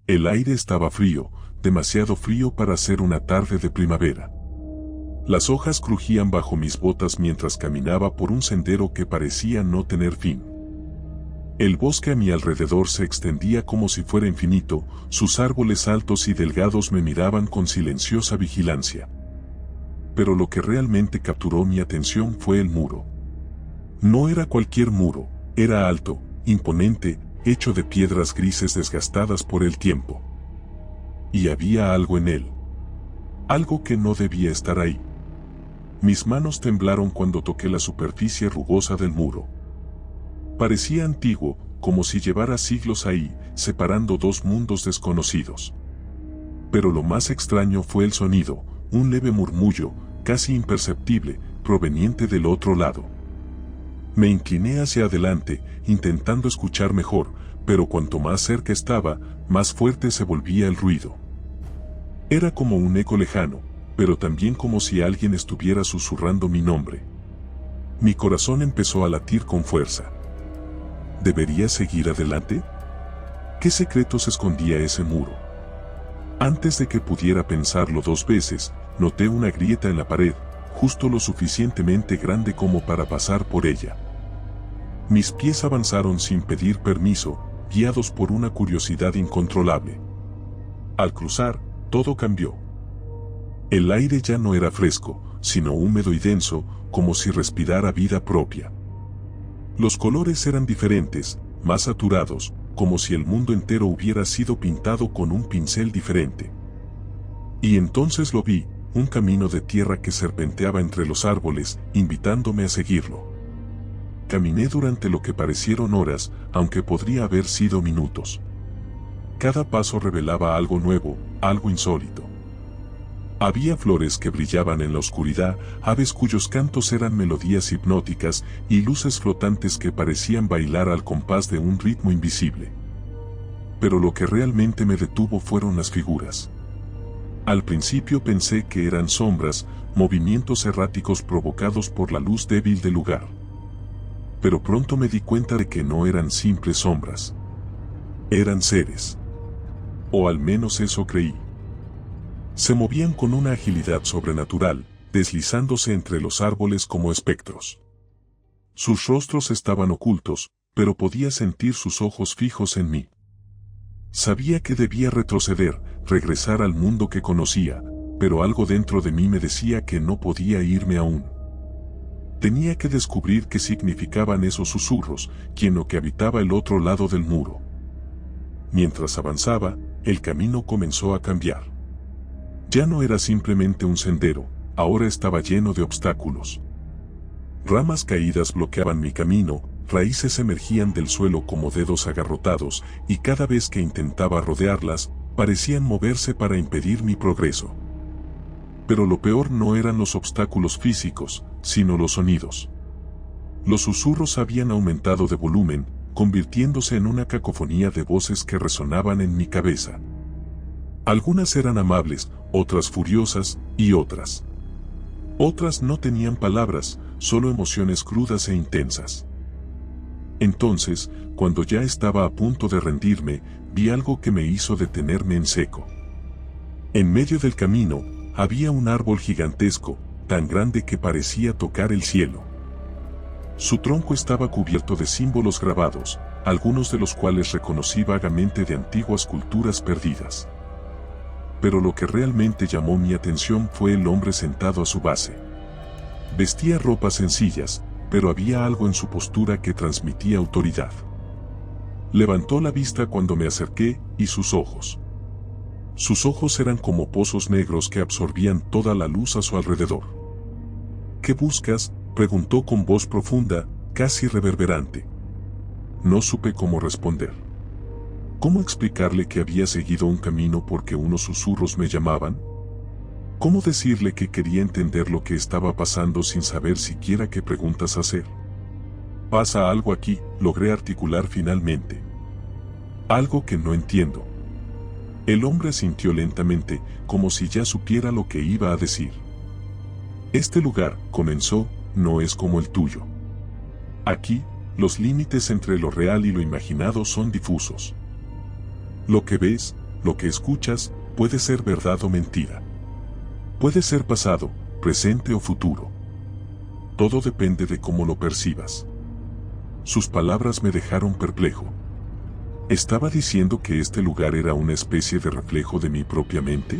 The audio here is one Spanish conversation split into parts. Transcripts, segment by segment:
El aire estaba frío, demasiado frío para ser una tarde de primavera. Las hojas crujían bajo mis botas mientras caminaba por un sendero que parecía no tener fin. El bosque a mi alrededor se extendía como si fuera infinito, sus árboles altos y delgados me miraban con silenciosa vigilancia. Pero lo que realmente capturó mi atención fue el muro. No era cualquier muro, era alto, imponente, hecho de piedras grises desgastadas por el tiempo. Y había algo en él. Algo que no debía estar ahí. Mis manos temblaron cuando toqué la superficie rugosa del muro. Parecía antiguo, como si llevara siglos ahí, separando dos mundos desconocidos. Pero lo más extraño fue el sonido, un leve murmullo, casi imperceptible, proveniente del otro lado. Me incliné hacia adelante, intentando escuchar mejor, pero cuanto más cerca estaba, más fuerte se volvía el ruido. Era como un eco lejano, pero también como si alguien estuviera susurrando mi nombre. Mi corazón empezó a latir con fuerza. ¿Debería seguir adelante? ¿Qué secretos escondía ese muro? Antes de que pudiera pensarlo dos veces, noté una grieta en la pared, justo lo suficientemente grande como para pasar por ella. Mis pies avanzaron sin pedir permiso, guiados por una curiosidad incontrolable. Al cruzar, todo cambió. El aire ya no era fresco, sino húmedo y denso, como si respirara vida propia. Los colores eran diferentes, más saturados, como si el mundo entero hubiera sido pintado con un pincel diferente. Y entonces lo vi, un camino de tierra que serpenteaba entre los árboles, invitándome a seguirlo. Caminé durante lo que parecieron horas, aunque podría haber sido minutos. Cada paso revelaba algo nuevo, algo insólito. Había flores que brillaban en la oscuridad, aves cuyos cantos eran melodías hipnóticas y luces flotantes que parecían bailar al compás de un ritmo invisible. Pero lo que realmente me detuvo fueron las figuras. Al principio pensé que eran sombras, movimientos erráticos provocados por la luz débil del lugar. Pero pronto me di cuenta de que no eran simples sombras. Eran seres. O al menos eso creí. Se movían con una agilidad sobrenatural, deslizándose entre los árboles como espectros. Sus rostros estaban ocultos, pero podía sentir sus ojos fijos en mí. Sabía que debía retroceder, regresar al mundo que conocía, pero algo dentro de mí me decía que no podía irme aún. Tenía que descubrir qué significaban esos susurros, quién lo que habitaba el otro lado del muro. Mientras avanzaba, el camino comenzó a cambiar. Ya no era simplemente un sendero, ahora estaba lleno de obstáculos. Ramas caídas bloqueaban mi camino, raíces emergían del suelo como dedos agarrotados, y cada vez que intentaba rodearlas, parecían moverse para impedir mi progreso. Pero lo peor no eran los obstáculos físicos, sino los sonidos. Los susurros habían aumentado de volumen, convirtiéndose en una cacofonía de voces que resonaban en mi cabeza. Algunas eran amables, otras furiosas, y otras. Otras no tenían palabras, solo emociones crudas e intensas. Entonces, cuando ya estaba a punto de rendirme, vi algo que me hizo detenerme en seco. En medio del camino, había un árbol gigantesco, tan grande que parecía tocar el cielo. Su tronco estaba cubierto de símbolos grabados, algunos de los cuales reconocí vagamente de antiguas culturas perdidas. Pero lo que realmente llamó mi atención fue el hombre sentado a su base. Vestía ropas sencillas, pero había algo en su postura que transmitía autoridad. Levantó la vista cuando me acerqué, y sus ojos. Sus ojos eran como pozos negros que absorbían toda la luz a su alrededor. ¿Qué buscas?, preguntó con voz profunda, casi reverberante. No supe cómo responder. ¿Cómo explicarle que había seguido un camino porque unos susurros me llamaban? ¿Cómo decirle que quería entender lo que estaba pasando sin saber siquiera qué preguntas hacer? Pasa algo aquí, logré articular finalmente. Algo que no entiendo. El hombre asintió lentamente, como si ya supiera lo que iba a decir. Este lugar, comenzó, no es como el tuyo. Aquí, los límites entre lo real y lo imaginado son difusos. Lo que ves, lo que escuchas puede ser verdad o mentira. Puede ser pasado, presente o futuro. Todo depende de cómo lo percibas. Sus palabras me dejaron perplejo. ¿Estaba diciendo que este lugar era una especie de reflejo de mi propia mente?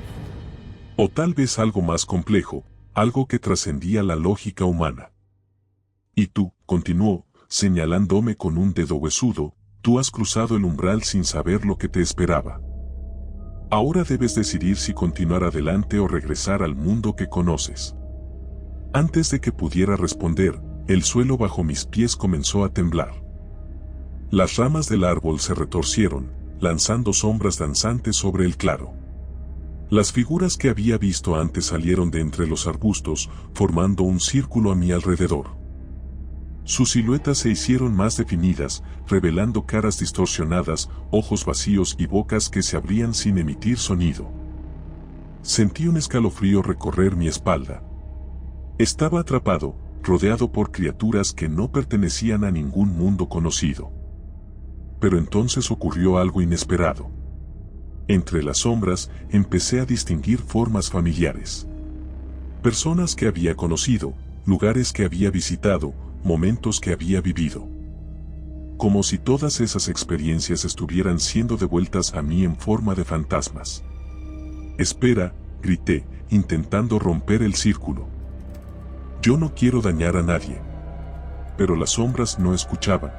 O tal vez algo más complejo, algo que trascendía la lógica humana. Y tú, continuó, señalándome con un dedo huesudo, tú has cruzado el umbral sin saber lo que te esperaba. Ahora debes decidir si continuar adelante o regresar al mundo que conoces. Antes de que pudiera responder, el suelo bajo mis pies comenzó a temblar. Las ramas del árbol se retorcieron, lanzando sombras danzantes sobre el claro. Las figuras que había visto antes salieron de entre los arbustos, formando un círculo a mi alrededor. Sus siluetas se hicieron más definidas, revelando caras distorsionadas, ojos vacíos y bocas que se abrían sin emitir sonido. Sentí un escalofrío recorrer mi espalda. Estaba atrapado, rodeado por criaturas que no pertenecían a ningún mundo conocido. Pero entonces ocurrió algo inesperado. Entre las sombras empecé a distinguir formas familiares. Personas que había conocido, lugares que había visitado, momentos que había vivido. Como si todas esas experiencias estuvieran siendo devueltas a mí en forma de fantasmas. «Espera», grité, intentando romper el círculo. Yo no quiero dañar a nadie. Pero las sombras no escuchaban.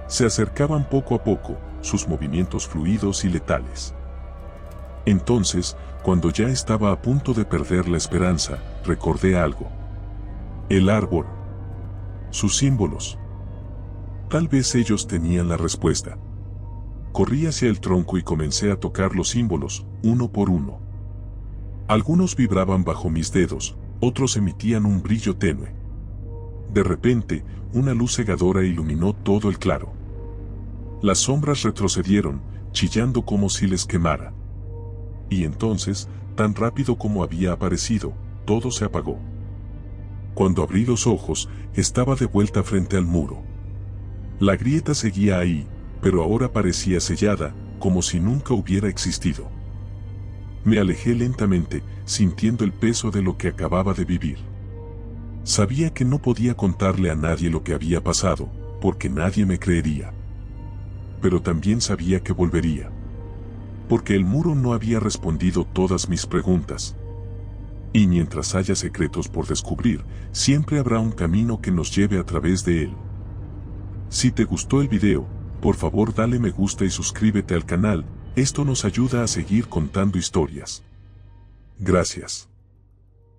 Se acercaban poco a poco, sus movimientos fluidos y letales. Entonces, cuando ya estaba a punto de perder la esperanza, recordé algo. El árbol. Sus símbolos. Tal vez ellos tenían la respuesta. Corrí hacia el tronco y comencé a tocar los símbolos, uno por uno. Algunos vibraban bajo mis dedos, otros emitían un brillo tenue. De repente, una luz cegadora iluminó todo el claro. Las sombras retrocedieron, chillando como si les quemara. Y entonces, tan rápido como había aparecido, todo se apagó. Cuando abrí los ojos, estaba de vuelta frente al muro. La grieta seguía ahí, pero ahora parecía sellada, como si nunca hubiera existido. Me alejé lentamente, sintiendo el peso de lo que acababa de vivir. Sabía que no podía contarle a nadie lo que había pasado, porque nadie me creería. Pero también sabía que volvería. Porque el muro no había respondido todas mis preguntas. Y mientras haya secretos por descubrir, siempre habrá un camino que nos lleve a través de él. Si te gustó el video, por favor dale me gusta y suscríbete al canal, esto nos ayuda a seguir contando historias. Gracias.